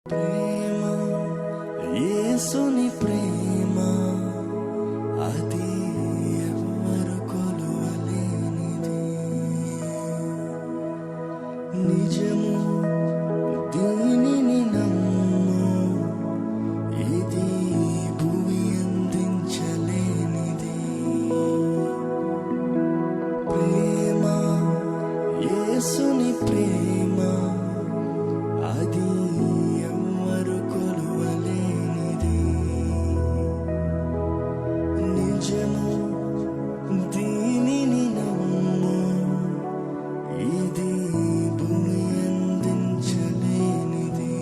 ప్రేమ యేసుని ప్రేమ అది ఎవ్వరు కొలువలేనిది నిజము దీనిని నమ్ము ఇది భూమి అందించలేనిది ప్రేమ యేసుని ప్రేమ అది ఎవ్వరు కొలువలేనిది నిజము దీనిని నమ్ము ఇది భూమి అందించలేనిది